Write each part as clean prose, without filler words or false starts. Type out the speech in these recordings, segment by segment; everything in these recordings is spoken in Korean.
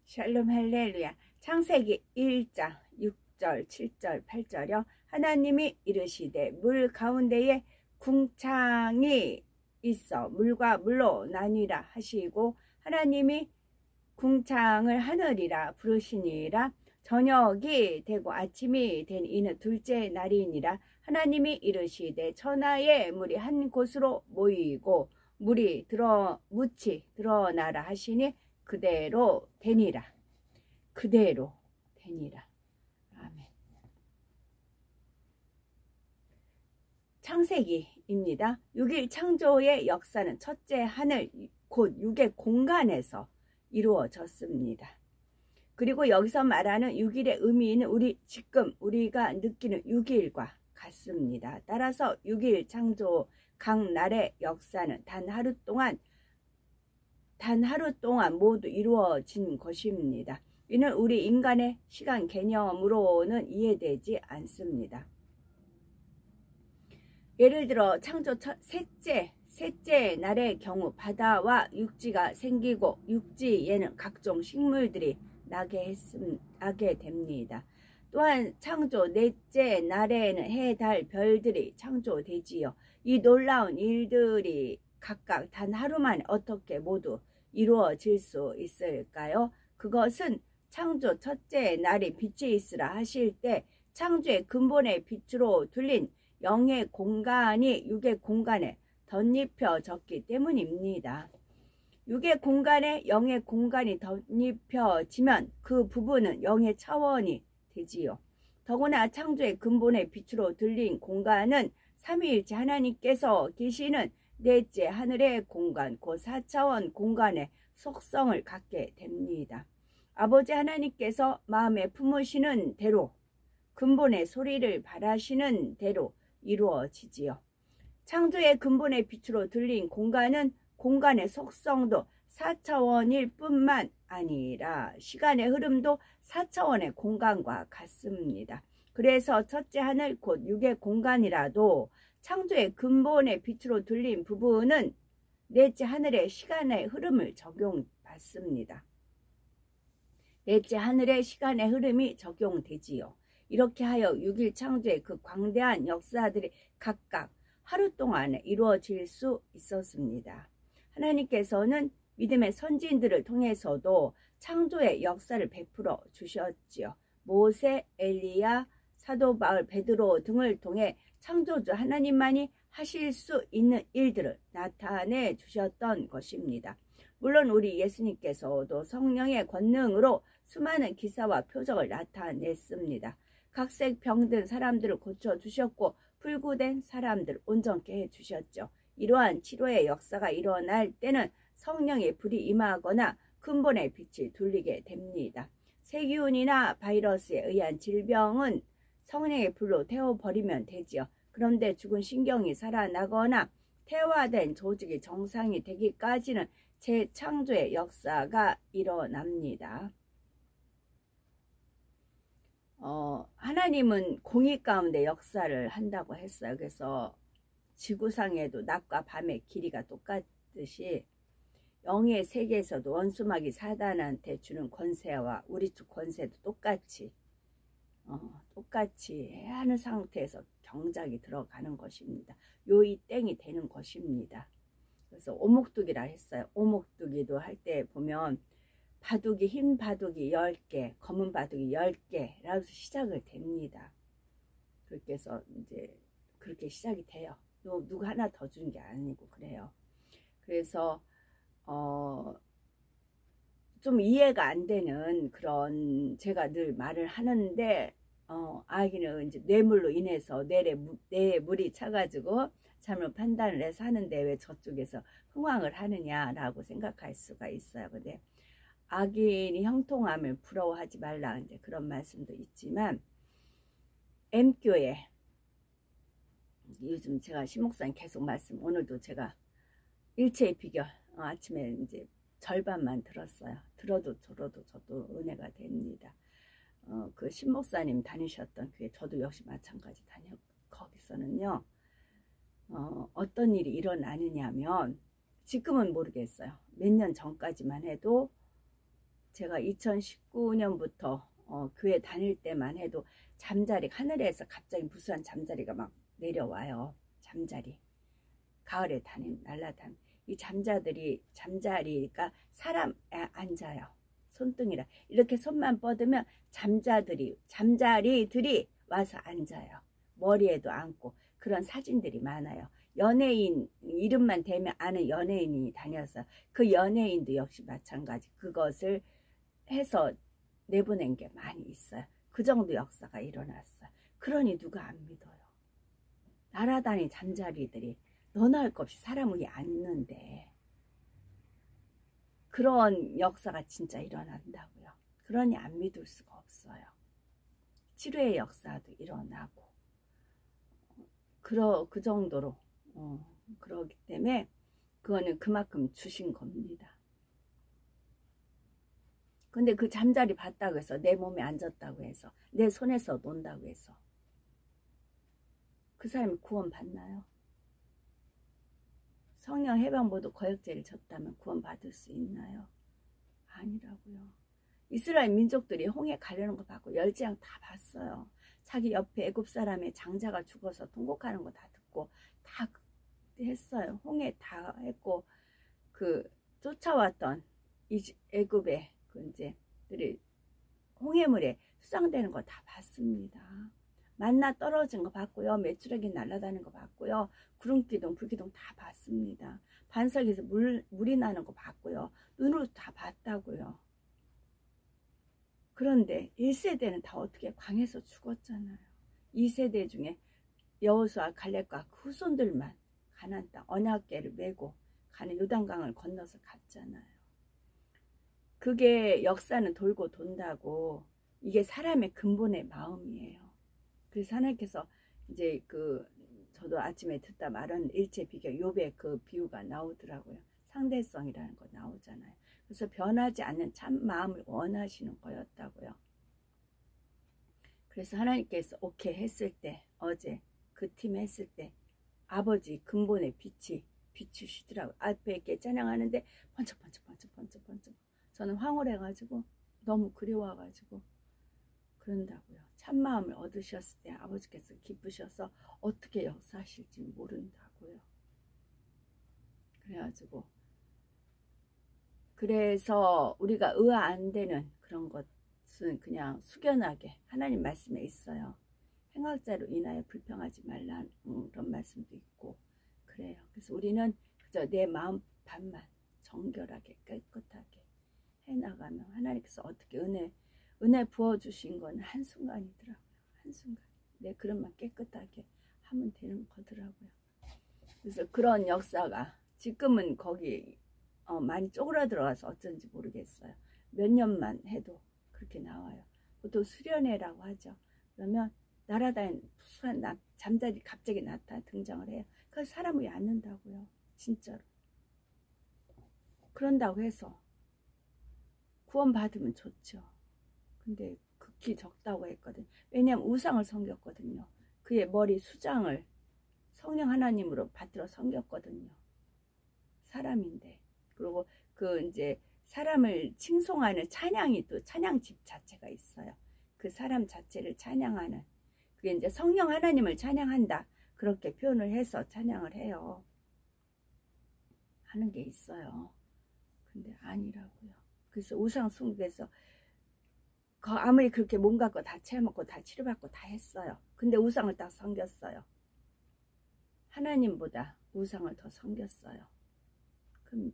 샬롬 할렐루야. 창세기 1장 6절 7절 8절요. 하나님이 이르시되 물 가운데에 궁창이 있어 물과 물로 나뉘라 하시고 하나님이 궁창을 하늘이라 부르시니라. 저녁이 되고 아침이 된 이는 둘째 날이니라. 하나님이 이르시되 천하의 물이 한 곳으로 모이고 물이 묻히 드러나라 하시니 그대로 되니라. 그대로 되니라. 아멘. 창세기입니다. 6일 창조의 역사는 첫째 하늘 곧 6의 공간에서 이루어졌습니다. 그리고 여기서 말하는 6일의 의미는 지금 우리가 느끼는 6일과 같습니다. 따라서 6일 창조 각 날의 역사는 단 하루 동안 모두 이루어진 것입니다. 이는 우리 인간의 시간 개념으로는 이해되지 않습니다. 예를 들어 창조 셋째 날의 경우 바다와 육지가 생기고 육지에는 각종 식물들이 나게 됩니다. 또한 창조 넷째 날에는 해, 달, 별들이 창조되지요. 이 놀라운 일들이 각각 단 하루 만에 어떻게 모두 이루어질 수 있을까요? 그것은 창조 첫째 날이 빛이 있으라 하실 때 창조의 근본의 빛으로 둘린 영의 공간이 육의 공간에 덧입혀졌기 때문입니다. 육의 공간에 영의 공간이 덧입혀지면 그 부분은 영의 차원이 되지요. 더구나 창조의 근본의 빛으로 들린 공간은 삼위일체 하나님께서 계시는 넷째 하늘의 공간, 곧 4차원 공간의 속성을 갖게 됩니다. 아버지 하나님께서 마음에 품으시는 대로 근본의 소리를 바라시는 대로 이루어지지요. 창조의 근본의 빛으로 들린 공간은 공간의 속성도 4차원일 뿐만 아니라 시간의 흐름도 4차원의 공간과 같습니다. 그래서 첫째 하늘 곧 6의 공간이라도 창조의 근본의 빛으로 들린 부분은 넷째 하늘의 시간의 흐름을 적용받습니다. 넷째 하늘의 시간의 흐름이 적용되지요. 이렇게 하여 6일 창조의 그 광대한 역사들이 각각 하루 동안에 이루어질 수 있었습니다. 하나님께서는 믿음의 선지인들을 통해서도 창조의 역사를 베풀어 주셨지요. 모세, 엘리야, 사도 바울, 베드로 등을 통해 창조주 하나님만이 하실 수 있는 일들을 나타내 주셨던 것입니다. 물론 우리 예수님께서도 성령의 권능으로 수많은 기사와 표적을 나타냈습니다. 각색 병든 사람들을 고쳐주셨고 불구된 사람들을 온전케 해주셨죠. 이러한 치료의 역사가 일어날 때는 성령의 불이 임하거나 근본의 빛이 둘리게 됩니다. 세균이나 바이러스에 의한 질병은 성령의 불로 태워버리면 되지요. 그런데 죽은 신경이 살아나거나 태화된 조직이 정상이 되기까지는 재창조의 역사가 일어납니다. 하나님은 공의 가운데 역사를 한다고 했어요. 그래서 지구상에도 낮과 밤의 길이가 똑같듯이 영의 세계에서도 원수마귀 사단한테 주는 권세와 우리 쪽 권세도 똑같이 하는 상태에서 경작이 들어가는 것입니다. 요이 땡이 되는 것입니다. 그래서 오목두기라 했어요. 오목두기도 할 때 보면 바둑이 흰 바둑이 10개, 검은 바둑이 10개라고 시작을 됩니다. 그렇게 해서 이제 그렇게 시작이 돼요. 누가 하나 더 준 게 아니고 그래요. 그래서 좀 이해가 안 되는 그런 제가 늘 말을 하는데 아기는 이제 뇌물로 인해서 뇌에 물이 차가지고 잘못 판단을 해서 하는데 왜 저쪽에서 흥황을 하느냐라고 생각할 수가 있어요. 근데 악인이 형통함을 부러워하지 말라 이제 그런 말씀도 있지만 M교회 요즘 제가 신목사님 계속 오늘도 제가 일체의 비결 아침에 이제 절반만 들었어요. 들어도 저도 은혜가 됩니다. 그 신목사님 다니셨던 교회 저도 역시 마찬가지 거기서는요 어떤 일이 일어나느냐면 지금은 모르겠어요. 몇 년 전까지만 해도 제가 2019년부터 교회 다닐 때만 해도 잠자리, 하늘에서 갑자기 무수한 잠자리가 막 내려와요. 잠자리. 가을에 날아다니는 이 잠자리가 사람에 앉아요. 손등이라 이렇게 손만 뻗으면 잠자리들이 와서 앉아요. 머리에도 앉고 그런 사진들이 많아요. 연예인 이름만 대면 아는 연예인이 다녀서 그 연예인도 역시 마찬가지 그것을 해서 내보낸 게 많이 있어요. 그 정도 역사가 일어났어요. 그러니 누가 안 믿어요. 날아다니는 잠자리들이 너나 할 것 없이 사람 위에 앉는데 그런 역사가 진짜 일어난다고요. 그러니 안 믿을 수가 없어요. 치료의 역사도 일어나고 그 정도로 그러기 때문에 그거는 그만큼 주신 겁니다. 근데 그 잠자리 봤다고 해서 내 몸에 앉았다고 해서 내 손에서 논다고 해서 그 사람이 구원 받나요? 성령 해방보도 거역죄를 졌다면 구원 받을 수 있나요? 아니라고요. 이스라엘 민족들이 홍해 가려는 거 봤고 열지양 다 봤어요. 자기 옆에 애굽 사람의 장자가 죽어서 통곡하는 거 다 듣고 다 했어요. 홍해 다 했고 그 쫓아왔던 애굽의 그 이제들이 홍해물에 수장되는 거 다 봤습니다. 만나 떨어진 거 봤고요. 메추라기 날아다니는 거 봤고요. 구름기둥, 불기둥 다 봤습니다. 반석에서 물이 나는 거 봤고요. 눈으로 다 봤다고요. 그런데 1세대는 다 어떻게 광에서 죽었잖아요. 2세대 중에 여호수아 갈렙과 그 후손들만 가나안 땅 언약궤를 메고 가는 요단강을 건너서 갔잖아요. 그게 역사는 돌고 돈다고 이게 사람의 근본의 마음이에요. 그래서 하나님께서 이제 저도 아침에 듣다 말한 일체 비교 욥의 그 비유가 나오더라고요. 상대성이라는 거 나오잖아요. 그래서 변하지 않는 참 마음을 원하시는 거였다고요. 그래서 하나님께서 오케이 했을 때 어제 그 팀 했을 때 아버지 근본의 빛이 비추시더라고요. 앞에 이렇게 찬양하는데 번쩍번쩍 저는 황홀해가지고 너무 그리워가지고 그런다고요. 참마음을 얻으셨을 때 아버지께서 기쁘셔서 어떻게 역사하실지 모른다고요. 그래서 우리가 의아 안 되는 그런 것은 그냥 숙연하게 하나님 말씀에 있어요. 행악자로 인하여 불평하지 말라는 그런 말씀도 있고 그래요. 그래서 우리는 그저 내 마음 반만 정결하게 깨끗하게 해나가면 하나님께서 어떻게 은혜 부어주신 건 한순간이더라고요. 한순간. 내 그릇만 깨끗하게 하면 되는 거더라고요. 그래서 그런 역사가 지금은 거기 많이 쪼그라들어가서 어쩐지 모르겠어요. 몇 년만 해도 그렇게 나와요. 보통 수련회라고 하죠. 그러면 날아다니는 잠자리 갑자기 등장을 해요. 그래서 사람 위에 앉는다고요. 진짜로. 그런다고 해서 구원받으면 좋죠. 근데 극히 적다고 했거든요. 왜냐하면 우상을 섬겼거든요. 그의 머리 수장을 성령 하나님으로 받들어 섬겼거든요. 사람인데. 그리고 이제 사람을 칭송하는 찬양이 또 찬양집 자체가 있어요. 그 사람 자체를 찬양하는 그게 이제 성령 하나님을 찬양한다. 그렇게 표현을 해서 찬양을 해요. 하는 게 있어요. 근데 아니라고요. 그래서 우상 숭배에서 아무리 그렇게 몸 갖고 다 체험하고 다 치료받고 다 했어요. 근데 우상을 딱 섬겼어요. 하나님보다 우상을 더 섬겼어요. 그럼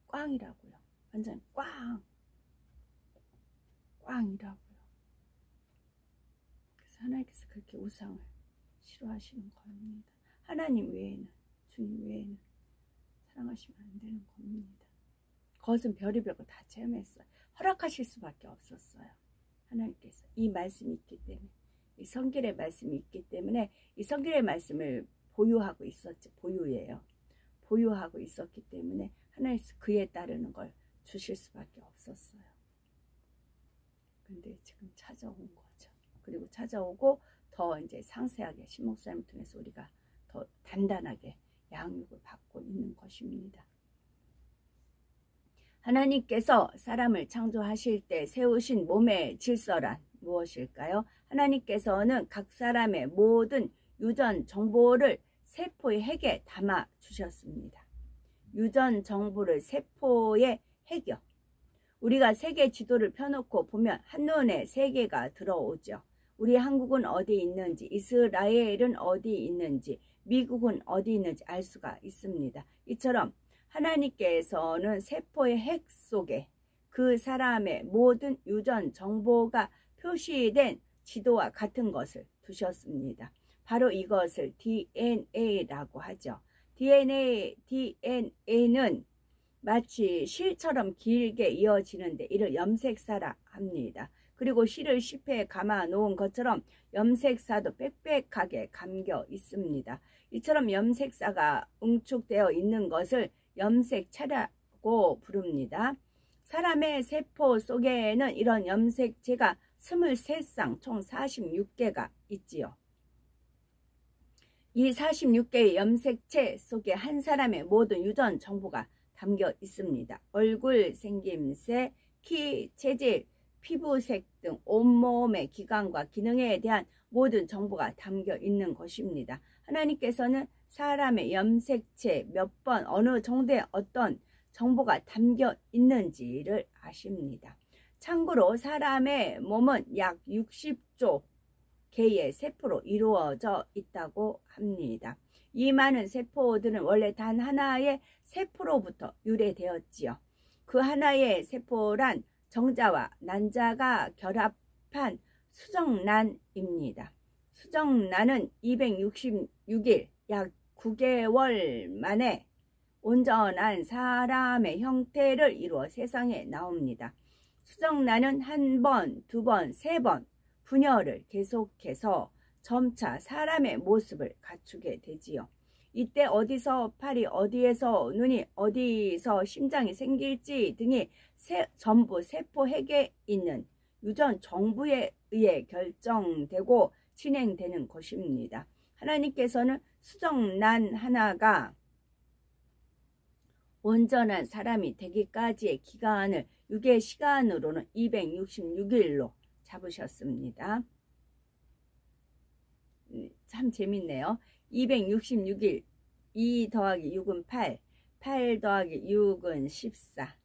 꽝이라고요. 완전 꽝이라고요. 그래서 하나님께서 그렇게 우상을 싫어하시는 겁니다. 하나님 외에는, 주님 외에는 사랑하시면 안 되는 겁니다. 그것은 별의별 거 다 체험했어요. 허락하실 수밖에 없었어요. 하나님께서 이 말씀이 있기 때문에, 이 성결의 말씀이 있기 때문에 이 성결의 말씀을 보유하고 있었지. 보유예요. 보유하고 있었기 때문에 하나님께서 그에 따르는 걸 주실 수밖에 없었어요. 근데 지금 찾아온 거죠. 그리고 찾아오고 더 이제 상세하게 신목사님을 통해서 우리가 더 단단하게 양육을 받고 있는 것입니다. 하나님께서 사람을 창조하실 때 세우신 몸의 질서란 무엇일까요? 하나님께서는 각 사람의 모든 유전 정보를 세포의 핵에 담아 주셨습니다. 유전 정보를 세포의 핵이요. 우리가 세계 지도를 펴놓고 보면 한눈에 세계가 들어오죠. 우리 한국은 어디 있는지, 이스라엘은 어디 있는지, 미국은 어디 있는지 알 수가 있습니다. 이처럼 하나님께서는 세포의 핵 속에 그 사람의 모든 유전 정보가 표시된 지도와 같은 것을 두셨습니다. 바로 이것을 DNA라고 하죠. DNA는 마치 실처럼 길게 이어지는데 이를 염색사라 합니다. 그리고 실을 실패에 감아 놓은 것처럼 염색사도 빽빽하게 감겨 있습니다. 이처럼 염색사가 응축되어 있는 것을 염색체라고 부릅니다. 사람의 세포 속에는 이런 염색체가 23쌍 총 46개가 있지요. 이 46개의 염색체 속에 한 사람의 모든 유전 정보가 담겨 있습니다. 얼굴 생김새, 키, 체질, 피부색 등 온몸의 기관과 기능에 대한 모든 정보가 담겨 있는 것입니다. 하나님께서는 사람의 염색체 몇 번 어느 정도의 어떤 정보가 담겨 있는지를 아십니다. 참고로 사람의 몸은 약 60조 개의 세포로 이루어져 있다고 합니다. 이 많은 세포들은 원래 단 하나의 세포로부터 유래되었지요. 그 하나의 세포란 정자와 난자가 결합한 수정란입니다. 수정란은 266일, 약 9개월 만에 온전한 사람의 형태를 이루어 세상에 나옵니다. 수정란은 한 번, 두 번, 세 번 분열을 계속해서 점차 사람의 모습을 갖추게 되지요. 이때 어디서 팔이, 어디에서 눈이, 어디서 심장이 생길지 등이 전부 세포 핵에 있는 유전 정보에 의해 결정되고 진행되는 것입니다. 하나님께서는 수정란 하나가 온전한 사람이 되기까지의 기간을 육의 시간으로는 266일로 잡으셨습니다. 참 재밌네요. 266일, 2 더하기 6은 8, 8 더하기 6은 14.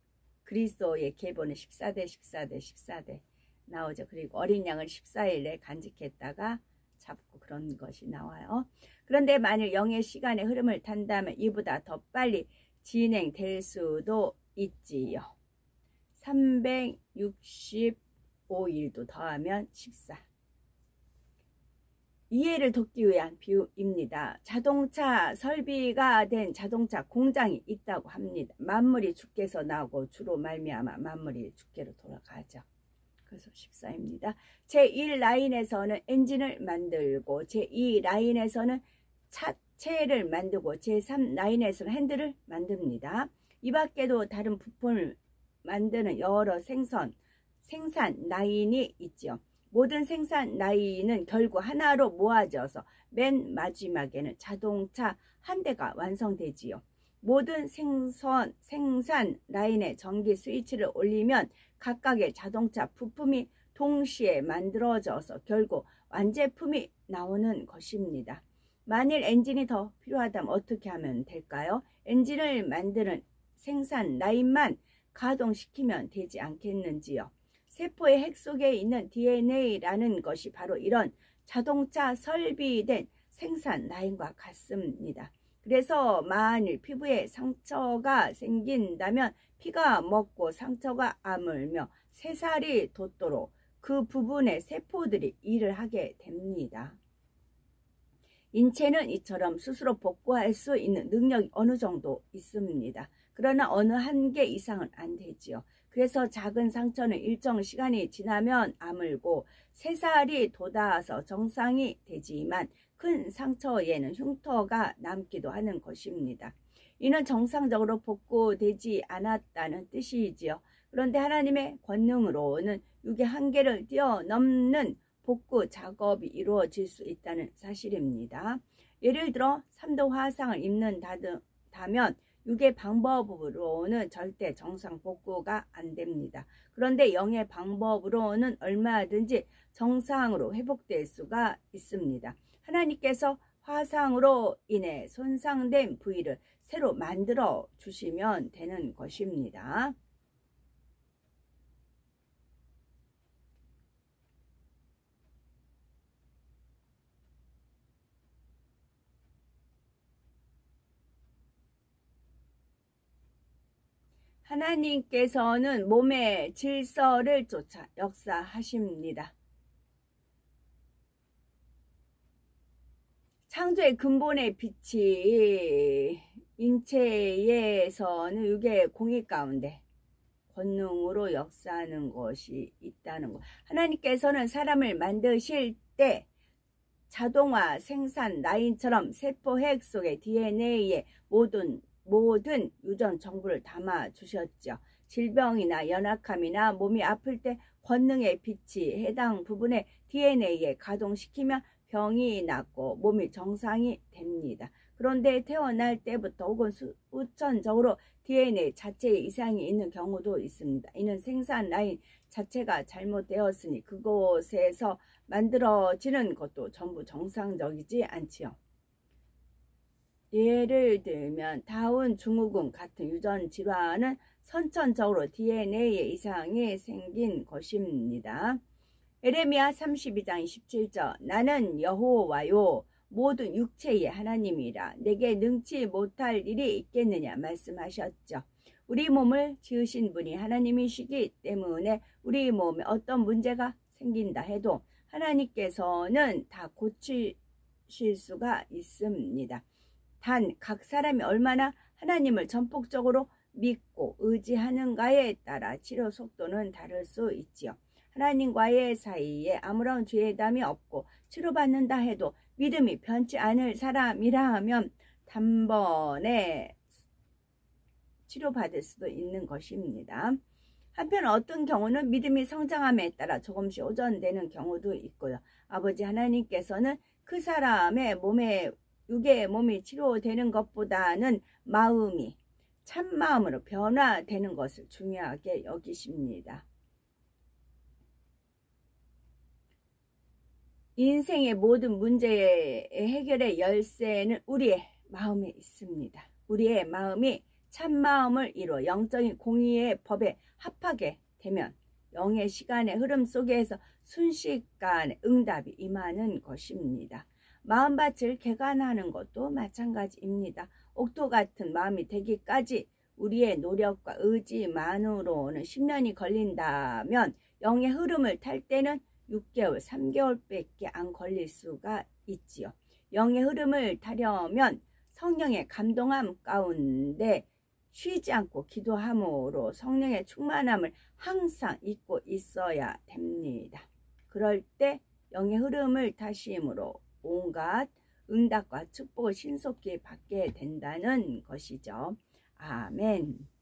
그리스도의 계보는 14대, 14대, 14대 나오죠. 그리고 어린 양을 14일 내 간직했다가 잡고 그런 것이 나와요. 그런데 만일 영의 시간의 흐름을 탄다면 이보다 더 빨리 진행될 수도 있지요. 365일도 더하면 14. 이해를 돕기 위한 비유입니다. 자동차 설비가 된 자동차 공장이 있다고 합니다. 만물이 주께서 나오고 주로 말미암아 만물이 주께로 돌아가죠. 그래서 14입니다. 제1라인에서는 엔진을 만들고 제2라인에서는 차체를 만들고 제3라인에서는 핸들을 만듭니다. 이 밖에도 다른 부품을 만드는 여러 생산 라인이 있죠. 모든 생산 라인은 결국 하나로 모아져서 맨 마지막에는 자동차 한 대가 완성되지요. 모든 생산 라인에 전기 스위치를 올리면 각각의 자동차 부품이 동시에 만들어져서 결국 완제품이 나오는 것입니다. 만일 엔진이 더 필요하다면 어떻게 하면 될까요? 엔진을 만드는 생산 라인만 가동시키면 되지 않겠는지요. 세포의 핵 속에 있는 DNA라는 것이 바로 이런 자동차 설비된 생산 라인과 같습니다. 그래서 만일 피부에 상처가 생긴다면 피가 먹고 상처가 아물며 새살이 돋도록 그 부분의 세포들이 일을 하게 됩니다. 인체는 이처럼 스스로 복구할 수 있는 능력이 어느 정도 있습니다. 그러나 어느 한계 이상은 안 되지요. 그래서 작은 상처는 일정 시간이 지나면 아물고 새살이 돋아서 정상이 되지만 큰 상처에는 흉터가 남기도 하는 것입니다. 이는 정상적으로 복구되지 않았다는 뜻이지요. 그런데 하나님의 권능으로는 육의 한계를 뛰어넘는 복구 작업이 이루어질 수 있다는 사실입니다. 예를 들어 3도 화상을 입는다면 육의 방법으로는 절대 정상 복구가 안 됩니다. 그런데 영의 방법으로는 얼마든지 정상으로 회복될 수가 있습니다. 하나님께서 화상으로 인해 손상된 부위를 새로 만들어 주시면 되는 것입니다. 하나님께서는 몸의 질서를 쫓아 역사하십니다. 창조의 근본의 빛이 인체에서는 육의 공의 가운데 권능으로 역사하는 것이 있다는 것. 하나님께서는 사람을 만드실 때 자동화 생산 라인처럼 세포 핵 속에 DNA에 모든 유전 정보를 담아 주셨죠. 질병이나 연약함이나 몸이 아플 때 권능의 빛이 해당 부분의 DNA에 가동시키면 병이 낫고 몸이 정상이 됩니다. 그런데 태어날 때부터 혹은 후천적으로 DNA 자체에 이상이 있는 경우도 있습니다. 이는 생산 라인 자체가 잘못되었으니 그곳에서 만들어지는 것도 전부 정상적이지 않지요. 예를 들면 다운 증후군 같은 유전 질환은 선천적으로 DNA에 이상이 생긴 것입니다. 에레미야 32장 27절 나는 여호와요 모든 육체의 하나님이라 내게 능치 못할 일이 있겠느냐 말씀하셨죠. 우리 몸을 지으신 분이 하나님이시기 때문에 우리 몸에 어떤 문제가 생긴다 해도 하나님께서는 다 고치실 수가 있습니다. 단 각 사람이 얼마나 하나님을 전폭적으로 믿고 의지하는가에 따라 치료 속도는 다를 수 있지요. 하나님과의 사이에 아무런 죄담이 없고 치료받는다 해도 믿음이 변치 않을 사람이라면 단번에 치료받을 수도 있는 것입니다. 한편 어떤 경우는 믿음이 성장함에 따라 조금씩 호전되는 경우도 있고요. 아버지 하나님께서는 그 사람의 육의 몸이 치료되는 것보다는 마음이 참마음으로 변화되는 것을 중요하게 여기십니다. 인생의 모든 문제의 해결의 열쇠는 우리의 마음에 있습니다. 우리의 마음이 참마음을 이루어 영적인 공의의 법에 합하게 되면 영의 시간의 흐름 속에서 순식간에 응답이 임하는 것입니다. 마음밭을 개간하는 것도 마찬가지입니다. 옥토 같은 마음이 되기까지 우리의 노력과 의지만으로는 10년이 걸린다면 영의 흐름을 탈 때는 6개월, 3개월밖에 안 걸릴 수가 있지요. 영의 흐름을 타려면 성령의 감동함 가운데 쉬지 않고 기도함으로 성령의 충만함을 항상 잊고 있어야 됩니다. 그럴 때 영의 흐름을 타심으로 온갖 응답과 축복을 신속히 받게 된다는 것이죠. 아멘.